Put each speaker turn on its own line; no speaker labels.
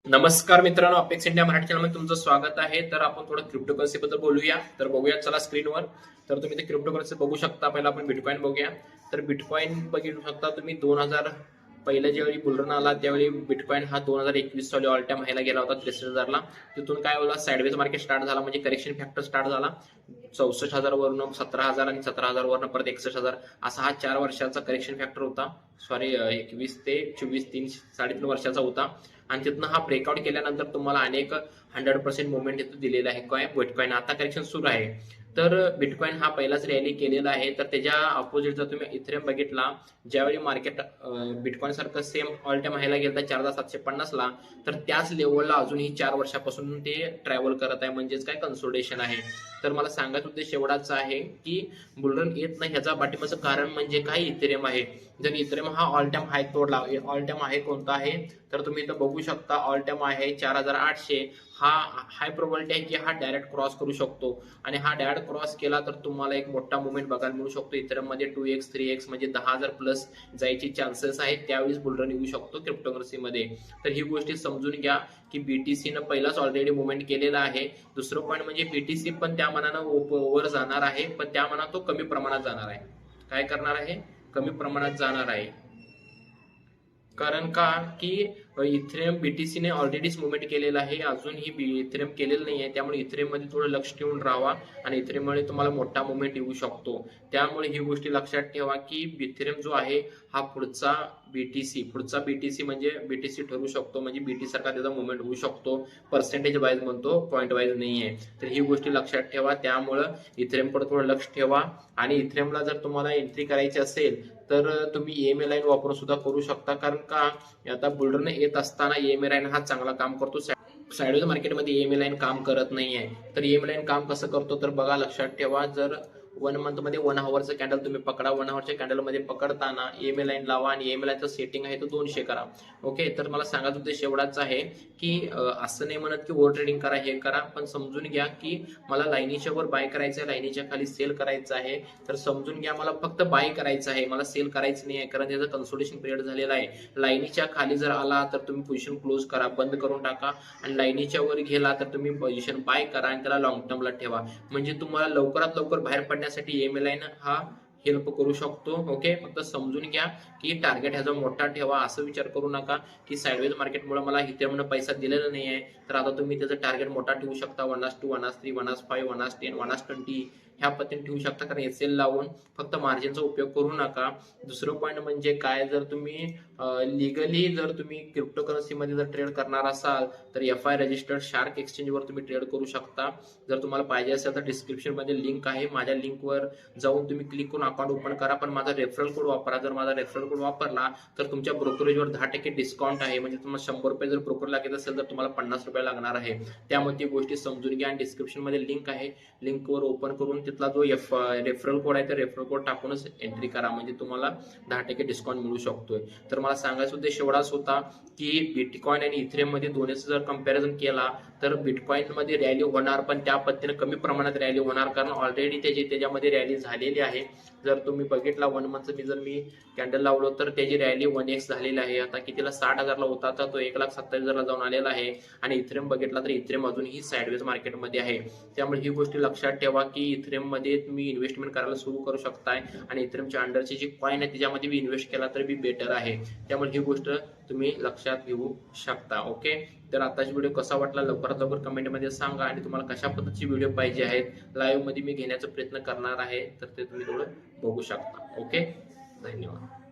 नमस्कार मित्रांनो, apex India Marathi चॅनलमध्ये तुमचं स्वागत आहे. तर आपण थोडं क्रिप्टोकरन्सी बद्दल बोलूया. तर बघूया चला स्क्रीनवर. तर तुम्ही ते क्रिप्टोकरन्सी बघू शकता. पहिला आपण बिटकॉइन बघूया. तर बिटकॉइन बघू शकता तुम्ही 2000 पहिल्या ज्यावेळी बुलरन आला त्यावेळी बिटकॉइन हा 2021 साली ऑल टाइम हायला गेला होता 63,000ला. तिथून काय होला साइडवेज मार्केट स्टार्ट झाला, म्हणजे करेक्शन फॅक्टर स्टार्ट झाला. 64,000 वरून 17,000 आणि 17,000 वरून परत 61,000 असा हा 4 वर्षाचा करेक्शन फॅक्टर होता. सॉरी 21 ते 24 3.5 वर्षाचा होता. आणि तिथनं हा ब्रेकआउट केल्यानंतर तुम्हाला अनेक 100% मुवमेंट इथं दिलेला आहे. काय बिटकॉइन आता करेक्शन सुरू आहे. तर बिटकॉइन हा पहिलाच रॅली केलेला आहे. तर त्याच्या अपोजिट जर तुम्ही इथेरियम बघितला, ज्यावेळी मार्केट बिटकॉइन सारखं सेम ऑल टाइम हायला गेला 4,750 ला, तर त्याच लेवलला अजूनही 4 वर्षापासून ते ट्रॅव्हल करत आहे, म्हणजेच काय कन्सोलिडेशन आहे. तर मला सांगायचं उद्देश एवढाच आहे की बुलरन येत नाही ह्याचा पाठीमागचं कारण म्हणजे काय इथेरियम आहे. जर इथेरियम हा ऑल टाइम हाय तोडला, ऑल टाइम हाय कोणता आहे तर तुम्ही इथं बघू शकता, ऑल टाइम आहे 4,800. हा हाय प्रोबॅबिलिटी आहे की हा डायरेक्ट क्रॉस करू शकतो, आणि हा डायरेक्ट क्रॉस केला तर तुम्हाला एक मोठा मुवमेंट बघायला मिळू शकतो. इथेरियम मध्ये 2x 3x म्हणजे 10,000 प्लस जायची चान्सेस आहेत. त्यावेळेस बुलरन येऊ शकतो क्रिप्टोकरन्सी मध्ये. तर ही गोष्टी समजून घ्या की बीटीसी न पहिलाच ऑलरेडी मुवमेंट केलेला आहे. दुसरं पॉईंट म्हणजे बीटीसी पण त्या मनानं वर जाणार आहे, पण त्या मनात तो कमी प्रमाणात जाणार आहे. काय करणार आहे? कमी प्रमाणात जाणार आहे. कारण का की इथेरियम बीटीसीने ऑलरेडीच मुवमेंट केलेलं आहे, अजूनही इथेरियम केलेलं नाही आहे. त्यामुळे इथेरियम मध्ये थोडं लक्ष ठेवून राहावा, आणि इथेरियम मध्ये तुम्हाला मोठा मुवमेंट येऊ शकतो. त्यामुळे ही गोष्टी लक्षात ठेवा की इथेरियम जो आहे हा पुढचा बीटीसी म्हणजे बीटीसी ठरू शकतो, म्हणजे बीटी सारखा त्याचा मुवमेंट होऊ शकतो. पर्सेंटेज वाईज म्हणतो, पॉईंट वाईज नाही आहे. तर ही गोष्टी लक्षात ठेवा. त्यामुळं इथेरियम कडे थोडं लक्ष ठेवा. आणि इथेरियमला जर तुम्हाला एंट्री करायची असेल तर तुम्ही ईएमए लाईन वापरून सुद्धा करू शकता. कारण का आता बुलरन येत असताना ईएमए लाईन हा चांगला काम करतो. साइडवेज मार्केटमध्ये ईएमए लाईन काम करत नाहीये. तर ईएमए लाईन काम कसं करतो तर बघा, लक्षात ठेवा. जर 1 मंथ मध्ये 1 हवरचं कॅन्डल तुम्ही पकडा, 1 हवरच्या कॅन्डल मध्ये पकडताना ईएमए लाईन लावा, आणि ईएमए लाईनचं सेटिंग आहे तो 200 करा. ओके, तर मला सांगायचा उद्देश एवढाच आहे की असं नाही म्हणत की ओव्हर ट्रेडिंग करा, हे करा, पण समजून घ्या की मला लाईनीच्या वर बाय करायचं आहे, लाईनीच्या खाली सेल करायचं आहे. तर समजून घ्या, मला फक्त बाय करायचं आहे, मला सेल करायचं नाही आहे, कारण त्याचं कन्सोलिडेशन पिरियड झालेला आहे. लाईनीच्या खाली जर आला तर तुम्ही पोझिशन क्लोज करा, बंद करून टाका, आणि लाईनीच्या वर गेला तर तुम्ही पोझिशन बाय करा आणि त्याला लॉंग टर्मला ठेवा. म्हणजे तुम्हाला लवकरात लवकर बाहेर पडण्यासाठी ईएमए लाईन हा हेल्प करू शकतो. ओके, फक्त समजून घ्या की टार्गेट ह्याचा मोठा ठेवा. असं विचार करू नका की साइडवेज मार्केटमुळे मला इथेरियमने पैसा दिलेला नाही आहे, तर आता तुम्ही त्याचं टार्गेट मोठा ठेवू शकता. 1:2, 1:3, 1:5, 1:10, 1:20 ह्या पद्धतीने ठेवू शकता. कारण एसएल लावून फक्त मार्जिनचा उपयोग करू नका. दुसरं पॉईंट म्हणजे काय, जर तुम्ही लिगली जर तुम्ही क्रिप्टोकरन्सी मध्ये जर ट्रेड करणार असाल तर एफआय रजिस्टर्ड शार्क एक्सचेंजवर तुम्ही ट्रेड करू शकता. जर तुम्हाला पाहिजे असेल तर डिस्क्रिप्शन मध्ये लिंक आहे, माझ्या लिंकवर जाऊन तुम्ही क्लिक करून अकाउंट ओपन करा. पण माझा रेफरल कोड वापरा. जर माझा रेफरल कोड वापरला तर तुमच्या ब्रोकरेजवर 10% डिस्काउंट आहे. म्हणजे तुम्हाला 100 रुपये जर ब्रोकर लागत असेल तर तुम्हाला 50 रुपये लागणार आहे. त्यामुळे ती गोष्टी समजून घ्या. आणि डिस्क्रिप्शन मध्ये लिंक आहे, लिंकवर ओपन करून तिथला जो रेफरल कोड आहे, तर रेफरल कोड टाकूनच एंट्री करा, म्हणजे तुम्हाला 10% डिस्काउंट मिळू शकतोय. तर मला सांगायचा उद्देश एवढाच होता की बिटकॉइन आणि इथेरियम मध्ये दोन्हीचं जर कंपॅरिझन केला तर बिटकॉइन मध्ये रॅली होणार, पण त्या पद्धतीने कमी प्रमाणात रॅली होणार, कारण ऑलरेडी त्याच्यामध्ये रॅली झालेली आहे. जर तुम्ही बघितला 1 मंथ मी कॅन्डल लावलो तर त्याची रॅली 1x झालेली आहे. आता कितीला 60,000 ला होता तर तो 1,27,000 ला जाऊन आलेला आहे. आणि इथेरियम बघितला तर इथेरियम अजूनही साइडवेज मार्केटमध्ये आहे. त्यामुळे ही गोष्टी लक्षात ठेवा की इथेरियम मध्ये तुम्ही इन्व्हेस्टमेंट करायला सुरू करू शकताय, आणि इथेरियमच्या अंडरची जी कॉइन आहे त्याच्यामध्ये बी इन्व्हेस्ट केला तर बी बेटर आहे. त्यामुळे ही गोष्ट तुम्ही लक्षात घेऊ शकता. ओके, तर आताचा व्हिडिओ कसा वाटला लवकरात लवकर कमेंटमध्ये सांगा, आणि तुम्हाला कशा पद्धतीचे व्हिडिओ पाहिजे आहेत लाईव्ह मध्ये मी घेण्याचा प्रयत्न करणार आहे, तर ते तुम्ही थोडं बघू शकता. ओके, धन्यवाद.